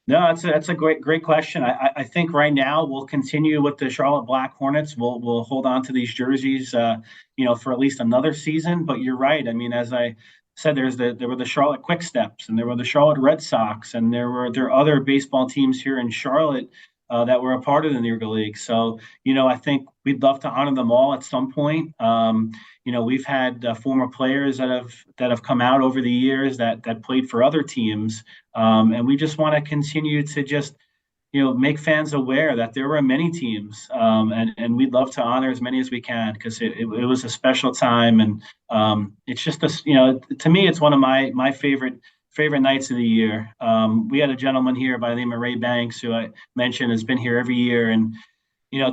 S5: No, that's a great question. I think right now we'll continue with the Charlotte Black Hornets. We'll hold on to these jerseys, for at least another season. But you're right. I mean, as I said, there were the Charlotte Quick Steps, and there were the Charlotte Red Sox, and there are other baseball teams here in Charlotte that were a part of the Negro League. So I think we'd love to honor them all at some point. We've had former players that have come out over the years that played for other teams, and we just want to continue to just make fans aware that there were many teams, and we'd love to honor as many as we can because it was a special time, and it's just to me it's one of my favorite nights of the year. We had a gentleman here by the name of Ray Banks, who I mentioned has been here every year, and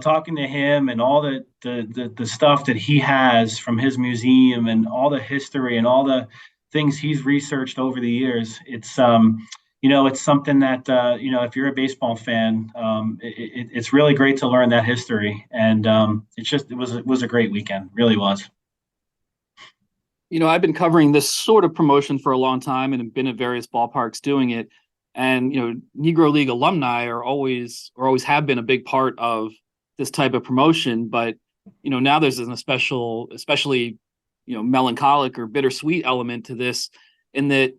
S5: talking to him and all the stuff that he has from his museum and all the history and all the things he's researched over the years, it's something that if you're a baseball fan, it's really great to learn that history, and it was a great weekend, really was.
S4: I've been covering this sort of promotion for a long time and have been at various ballparks doing it. And, Negro League alumni are always have been a big part of this type of promotion. But, now there's an especially, melancholic or bittersweet element to this, in that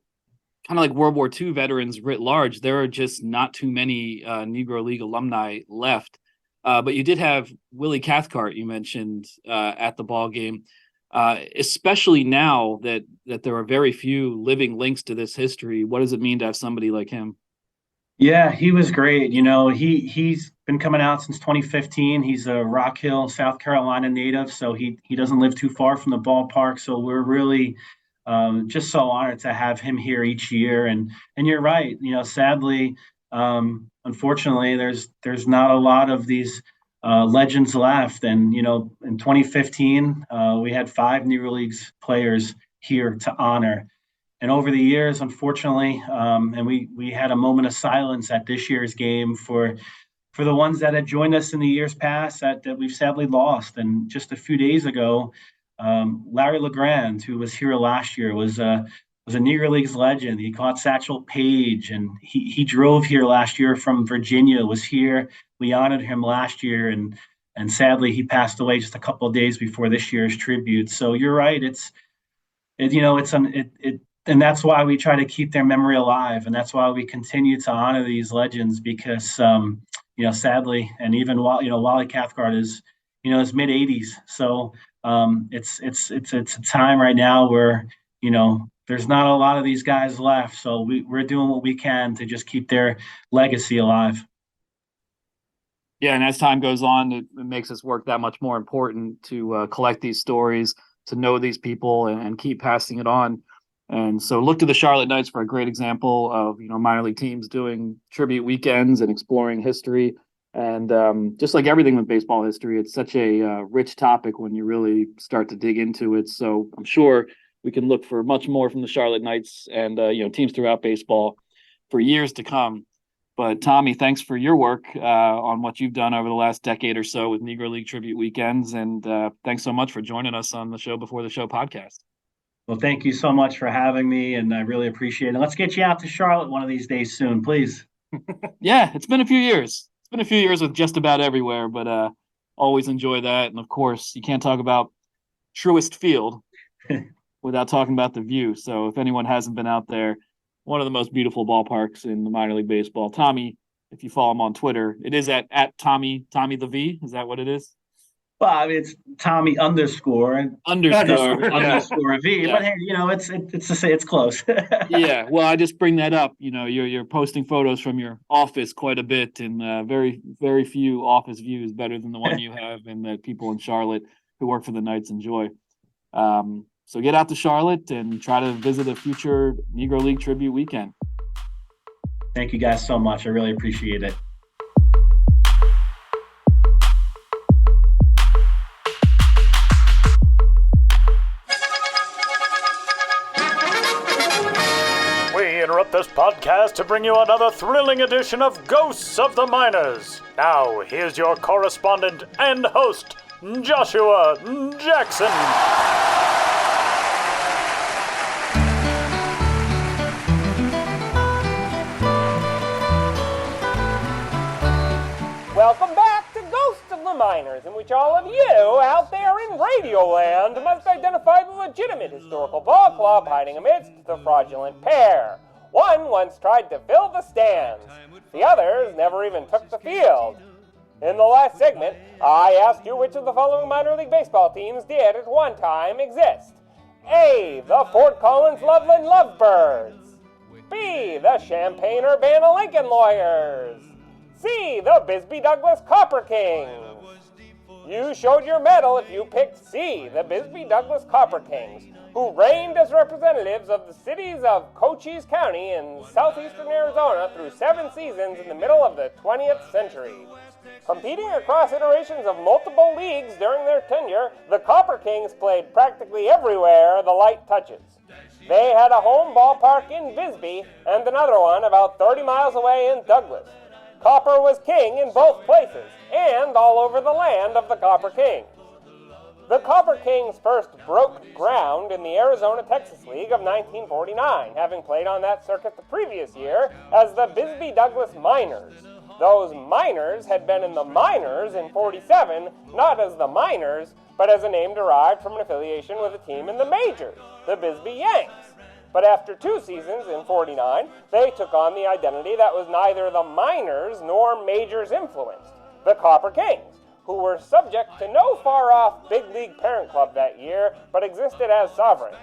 S4: kind of like World War II veterans writ large, there are just not too many Negro League alumni left. But you did have Willie Cathcart, you mentioned, at the ball game. Especially now that there are very few living links to this history. What does it mean to have somebody like him?
S5: Yeah, he was great. He's been coming out since 2015. He's a Rock Hill, South Carolina native, so he doesn't live too far from the ballpark. So we're really just so honored to have him here each year. And you're right. Sadly, unfortunately, there's not a lot of these legends left. And, in 2015, we had 5 Negro Leagues players here to honor. And over the years, unfortunately, and we had a moment of silence at this year's game for the ones that had joined us in the years past that we've sadly lost. And just a few days ago, Larry LeGrand, who was here last year, was a Negro Leagues legend. He caught Satchel Paige, and he drove here last year from Virginia, was here. We honored him last year, and sadly he passed away just a couple of days before this year's tribute. So you're right. And that's why we try to keep their memory alive, and that's why we continue to honor these legends, because sadly, and even Wally Cathcart is his mid 80s. So it's a time right now where there's not a lot of these guys left. So we're doing what we can to just keep their legacy alive.
S4: Yeah, and as time goes on, it makes this work that much more important to collect these stories, to know these people, and keep passing it on. And so look to the Charlotte Knights for a great example of, minor league teams doing tribute weekends and exploring history. And just like everything with baseball history, it's such a rich topic when you really start to dig into it. So I'm sure we can look for much more from the Charlotte Knights and, teams throughout baseball for years to come. But Tommy, thanks for your work on what you've done over the last decade or so with Negro League tribute weekends. And thanks so much for joining us on the Show Before the Show podcast.
S5: Well, thank you so much for having me, and I really appreciate it. Let's get you out to Charlotte one of these days soon, please.
S4: Yeah, it's been a few years. It's been a few years with just about everywhere, but always enjoy that. And of course, you can't talk about Truist Field without talking about the view. So if anyone hasn't been out there, one of the most beautiful ballparks in the minor league baseball. Tommy, if you follow him on Twitter, it is at Tommy the V. Is that what it is?
S5: Well, I mean, it's Tommy underscore V. Yeah. But hey, it's to say it's close.
S4: Yeah. Well, I just bring that up. You're posting photos from your office quite a bit, and very, very few office views better than the one you have, and that people in Charlotte who work for the Knights enjoy. So get out to Charlotte and try to visit a future Negro League tribute weekend.
S5: Thank you guys so much. I really appreciate it.
S6: Interrupt this podcast to bring you another thrilling edition of Ghosts of the Miners. Now, here's your correspondent and host, Joshua Jackson.
S7: welcome back to Ghosts of the Minors, in which all of you out there in Radioland must identify the legitimate historical ball club hiding amidst the fraudulent pair. One once tried to fill the stands. The others never even took the field. In the last segment, I asked you which of the following minor league baseball teams did at one time exist. A, the Fort Collins Loveland Lovebirds. B, the Champaign-Urbana-Lincoln Lawyers. C, the Bisbee Douglas Copper Kings. You showed your medal if you picked C, the Bisbee Douglas Copper Kings, who reigned as representatives of the cities of Cochise County in southeastern Arizona through 7 seasons in the middle of the 20th century. Competing across iterations of multiple leagues during their tenure, the Copper Kings played practically everywhere the light touches. They had a home ballpark in Bisbee and another one about 30 miles away in Douglas. Copper was king in both places and all over the land of the Copper Kings. The Copper Kings first broke ground in the Arizona-Texas League of 1949, having played on that circuit the previous year as the Bisbee Douglas Miners. Those Miners had been in the minors in 47, not as the Miners, but as a name derived from an affiliation with a team in the majors, the Bisbee Yanks. But after 2 seasons in 49, they took on the identity that was neither the minors nor majors influenced, the Copper Kings, who were subject to no far-off big league parent club that year, but existed as sovereigns.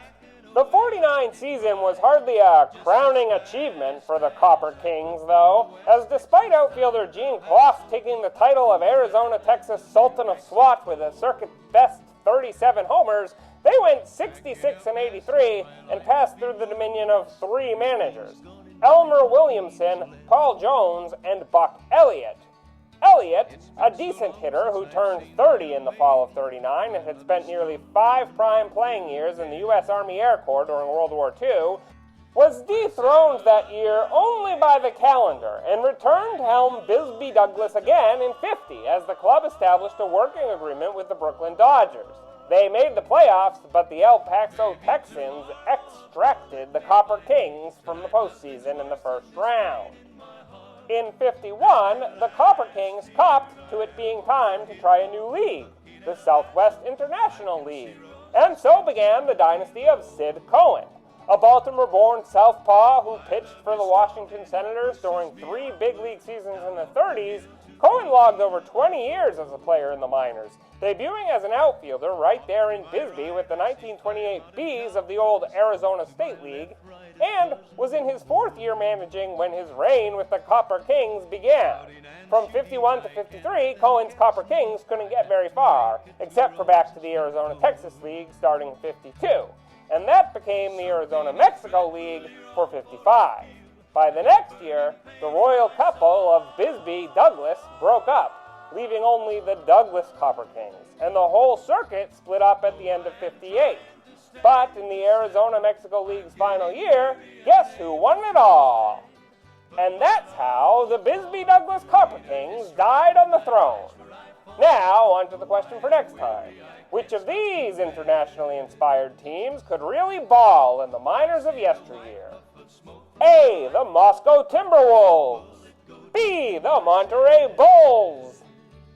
S7: The 49 season was hardly a crowning achievement for the Copper Kings, though, as despite outfielder Gene Clough taking the title of Arizona-Texas Sultan of SWAT with a circuit best 37 homers, they went 66-83 and passed through the dominion of 3 managers, Elmer Williamson, Paul Jones, and Buck Elliott. Elliott, a decent hitter who turned 30 in the fall of 39 and had spent nearly 5 prime playing years in the U.S. Army Air Corps during World War II, was dethroned that year only by the calendar and returned helm Bisbee Douglas again in 50 as the club established a working agreement with the Brooklyn Dodgers. They made the playoffs, but the El Paso Texans extracted the Copper Kings from the postseason in the first round. In 51, the Copper Kings copped to it being time to try a new league, the Southwest International League, and so began the dynasty of Sid Cohen, a Baltimore-born southpaw who pitched for the Washington Senators during 3 big league seasons in the 30s. Cohen logged over 20 years as a player in the minors, debuting as an outfielder right there in Bisbee with the 1928 Bees of the old Arizona State League, and was in his 4th year managing when his reign with the Copper Kings began. From 51 to 53, Cohen's Copper Kings couldn't get very far, except for back to the Arizona-Texas League starting in 52, and that became the Arizona-Mexico League for 55. By the next year, the royal couple of Bisbee-Douglas broke up, leaving only the Douglas Copper Kings, and the whole circuit split up at the end of 58. But in the Arizona-Mexico League's final year, guess who won it all? And that's how the Bisbee-Douglas Copper Kings died on the throne. Now, on to the question for next time. Which of these internationally inspired teams could really ball in the minors of yesteryear? A, the Moscow Timberwolves. B, the Monterey Bulls.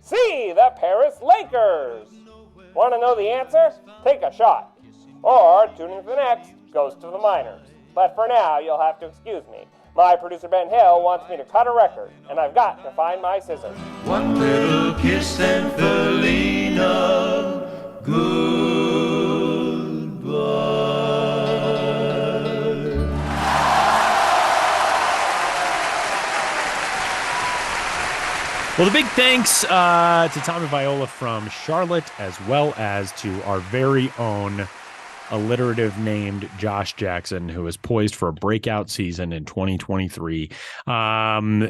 S7: C, the Paris Lakers. Want to know the answer? Take a shot. Or tune in for the next Ghost of the Minors. But for now, you'll have to excuse me. My producer Ben Hill wants me to cut a record, and I've got to find my scissors.
S8: One little kiss and Felina, goodbye.
S2: Well, the big thanks to Tom and Viola from Charlotte, as well as to our very own alliterative named Josh Jackson, who is poised for a breakout season in 2023.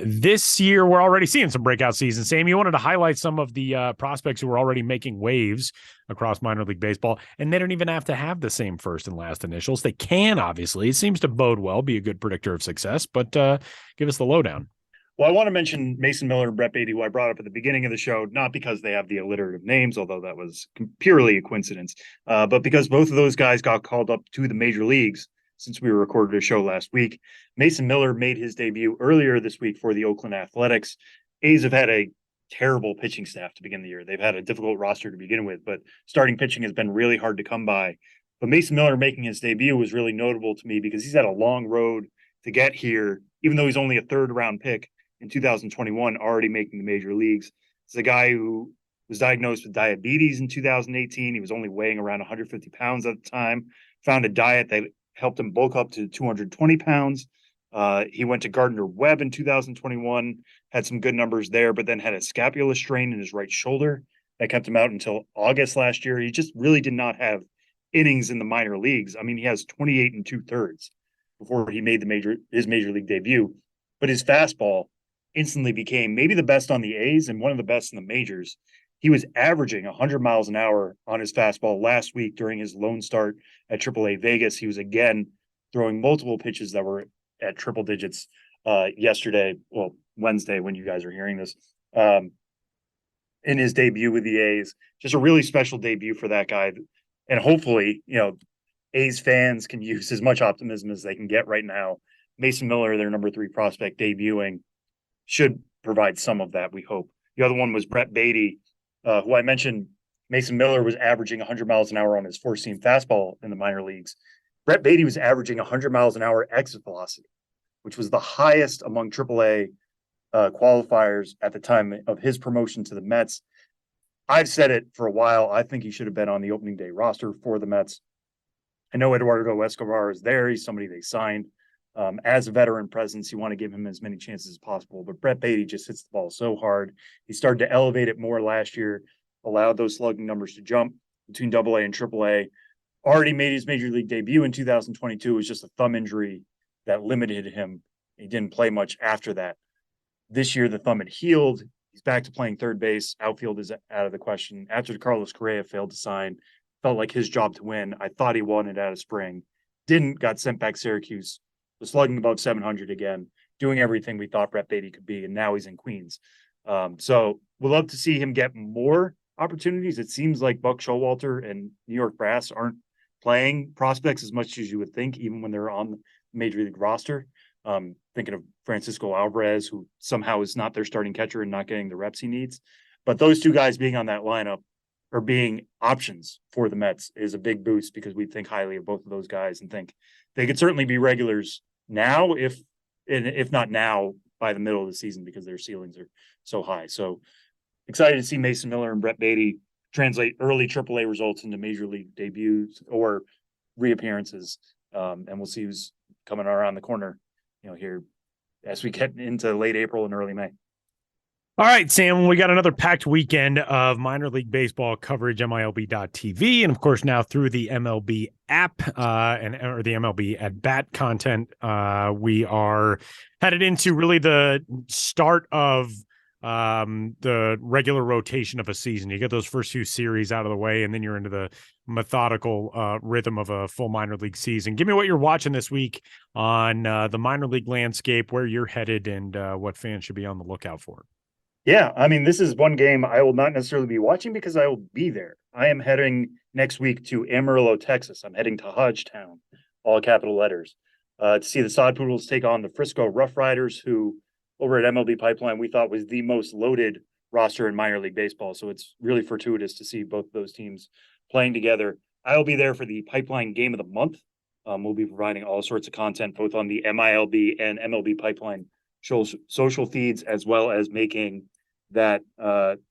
S2: This year, we're already seeing some breakout seasons. Sam, you wanted to highlight some of the prospects who are already making waves across minor league baseball, and they don't even have to have the same first and last initials. They can, obviously. It seems to bode well, be a good predictor of success, but give us the lowdown.
S3: Well, I want to mention Mason Miller and Brett Beatty, who I brought up at the beginning of the show, not because they have the alliterative names, although that was purely a coincidence, but because both of those guys got called up to the major leagues since we recorded a show last week. Mason Miller made his debut earlier this week for the Oakland Athletics. A's have had a terrible pitching staff to begin the year. They've had a difficult roster to begin with, but starting pitching has been really hard to come by. But Mason Miller making his debut was really notable to me because he's had a long road to get here, even though he's only a third round pick in 2021, already making the major leagues. It's a guy who was diagnosed with diabetes in 2018. He was only weighing around 150 pounds at the time, found a diet that helped him bulk up to 220 pounds. He went to Gardner-Webb in 2021, had some good numbers there, but then had a scapula strain in his right shoulder that kept him out until August last year. He just really did not have innings in the minor leagues. I mean, he has 28 and 2/3 before he made his major league debut, but his fastball instantly became maybe the best on the A's and one of the best in the majors. He was averaging 100 miles an hour on his fastball last week during his lone start at AAA Vegas. He was again throwing multiple pitches that were at triple digits Wednesday, when you guys are hearing this, in his debut with the A's. Just a really special debut for that guy. And hopefully, A's fans can use as much optimism as they can get right now. Mason Miller, their number 3 prospect, debuting, should provide some of that, we hope. The other one was Brett Beatty, who I mentioned. Mason Miller was averaging 100 miles an hour on his four-seam fastball in the minor leagues. Brett Beatty was averaging 100 miles an hour exit velocity, which was the highest among AAA qualifiers at the time of his promotion to the Mets. I've said it for a while. I think he should have been on the opening day roster for the Mets. I know Eduardo Escobar is there. He's somebody they signed. As a veteran presence, you want to give him as many chances as possible. But Brett Beatty just hits the ball so hard. He started to elevate it more last year, allowed those slugging numbers to jump between AA and AAA. Already made his major league debut in 2022. It was just a thumb injury that limited him. He didn't play much after that. This year, the thumb had healed. He's back to playing third base. Outfield is out of the question. After Carlos Correa failed to sign, felt like his job to win. I thought he won it out of spring. Didn't, got sent back Syracuse. Was slugging above 700 again, doing everything we thought Brett Beatty could be, and now he's in Queens. So we'd love to see him get more opportunities. It seems like Buck Showalter and New York Brass aren't playing prospects as much as you would think, even when they're on the major league roster. Thinking of Francisco Alvarez, who somehow is not their starting catcher and not getting the reps he needs. But those two guys being on that lineup or being options for the Mets is a big boost, because we think highly of both of those guys and think they could certainly be regulars now, if not now, by the middle of the season, because their ceilings are so high. So excited to see Mason Miller and Brett Beatty translate early AAA results into major league debuts or reappearances. And we'll see who's coming around the corner, here as we get into late April and early May.
S2: All right, Sam, we got another packed weekend of minor league baseball coverage, MILB.TV, and of course now through the MLB app or the MLB at bat content. We are headed into really the start of the regular rotation of a season. You get those first few series out of the way, and then you're into the methodical rhythm of a full minor league season. Give me what you're watching this week on the minor league landscape, where you're headed, and what fans should be on the lookout for.
S3: Yeah, I mean, this is one game I will not necessarily be watching because I will be there. I am heading next week to Amarillo, Texas. I'm heading to Hodgetown, all capital letters, to see the Sod Poodles take on the Frisco Rough Riders, who over at MLB Pipeline we thought was the most loaded roster in minor league baseball. So it's really fortuitous to see both those teams playing together. I'll be there for the Pipeline Game of the Month. We'll be providing all sorts of content both on the MILB and MLB Pipeline social feeds, as well as making that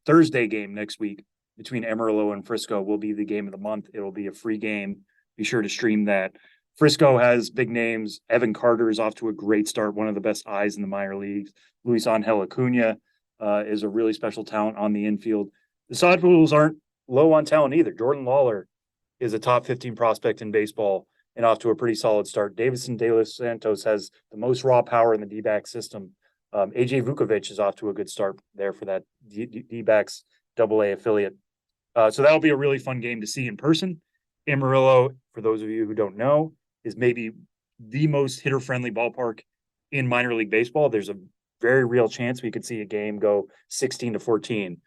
S3: Thursday game next week between Amarillo and Frisco will be the game of the month. It'll be a free game. Be sure to stream that. Frisco has big names. Evan Carter is off to a great start, one of the best eyes in the minor leagues. Luis Angel Acuna is a really special talent on the infield. The Sod Poodles aren't low on talent either. Jordan Lawler is a top 15 prospect in baseball and off to a pretty solid start. Davison De Los Santos has the most raw power in the D-back system. AJ Vukovic is off to a good start there for that D-backs AA affiliate. So that'll be a really fun game to see in person. Amarillo, for those of you who don't know, is maybe the most hitter-friendly ballpark in minor league baseball. There's a very real chance we could see a game go 16-14.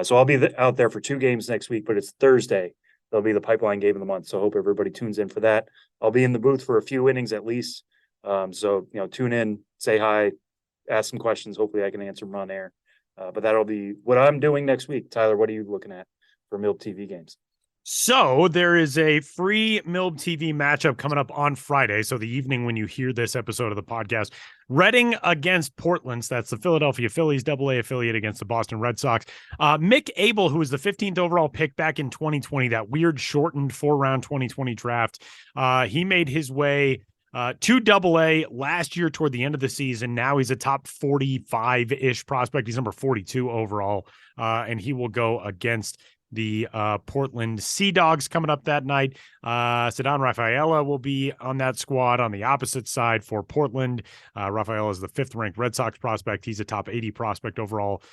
S3: So I'll be out there for 2 games next week, but it's Thursday. There'll be the Pipeline Game of the Month. So I hope everybody tunes in for that. I'll be in the booth for a few innings at least. So, tune in, say hi, ask some questions. Hopefully I can answer them on air. But that'll be what I'm doing next week. Tyler, what are you looking at for MILB TV games?
S2: So there is a free MILB TV matchup coming up on Friday. So the evening when you hear this episode of the podcast, Reading against Portland. So that's the Philadelphia Phillies AA affiliate against the Boston Red Sox. Mick Abel, who was the 15th overall pick back in 2020, that weird shortened 4-round 2020 draft. He made his way to AA last year toward the end of the season. Now he's a top 45-ish prospect. He's number 42 overall. And he will go against the Portland Sea Dogs coming up that night. Ceddanne Rafaela will be on that squad on the opposite side for Portland. Rafaela is the 5th-ranked Red Sox prospect. He's a top 80 prospect overall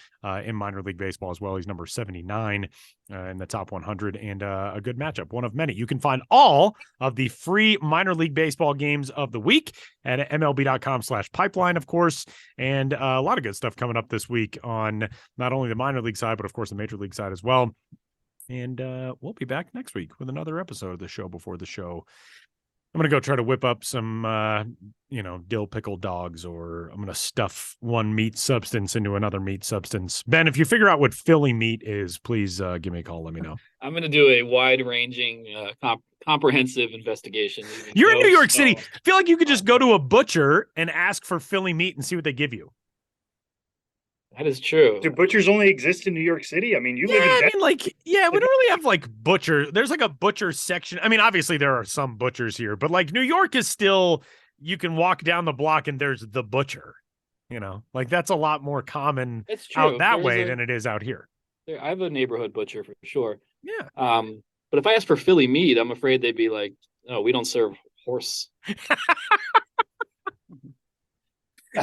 S2: in minor league baseball as well. He's number 79 in the top 100, and a good matchup, one of many. You can find all of the free minor league baseball games of the week at MLB.com/pipeline, of course, and a lot of good stuff coming up this week on not only the minor league side, but of course the major league side as well. And we'll be back next week with another episode of the show before the show. I'm going to go try to whip up some, dill pickle dogs, or I'm going to stuff one meat substance into another meat substance. Ben, if you figure out what Philly meat is, please give me a call. Let me know.
S9: I'm going to do a wide-ranging, comprehensive investigation.
S2: You're in New York City. I feel like you could just go to a butcher and ask for Philly meat and see what they give you.
S9: That is true.
S3: Do butchers only exist in New York City? I mean, you live in
S2: we don't really have like butcher. There's like a butcher section. I mean, obviously there are some butchers here, but like New York is still, you can walk down the block and there's the butcher, like that's a lot more common out that way than it is out here.
S9: I have a neighborhood butcher for sure.
S2: Yeah.
S9: But if I ask for Philly meat, I'm afraid they'd be like, "Oh, we don't serve horse."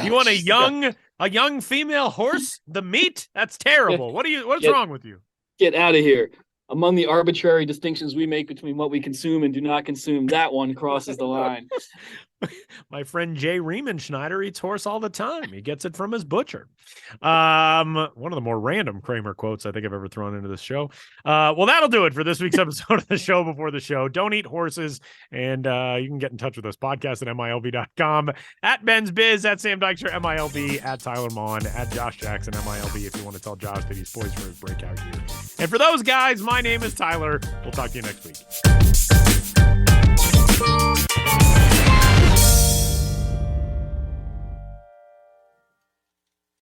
S2: You want a young female horse? The meat? That's terrible. What's wrong with you?
S9: Get out of here. Among the arbitrary distinctions we make between what we consume and do not consume, that one crosses the line.
S2: My friend Jay Riemenschneider eats horse all the time. He gets it from his butcher. One of the more random Kramer quotes I think I've ever thrown into this show. Well, that'll do it for this week's episode of the show before the show. Don't eat horses, and you can get in touch with us, podcast at MILB.com, at Ben's Biz, at Sam Dykstra, MILB, at Tyler Maughan, at Josh Jackson, MILB, if you want to tell Josh that he's poised for his breakout year. And for those guys, my name is Tyler. We'll talk to you next week.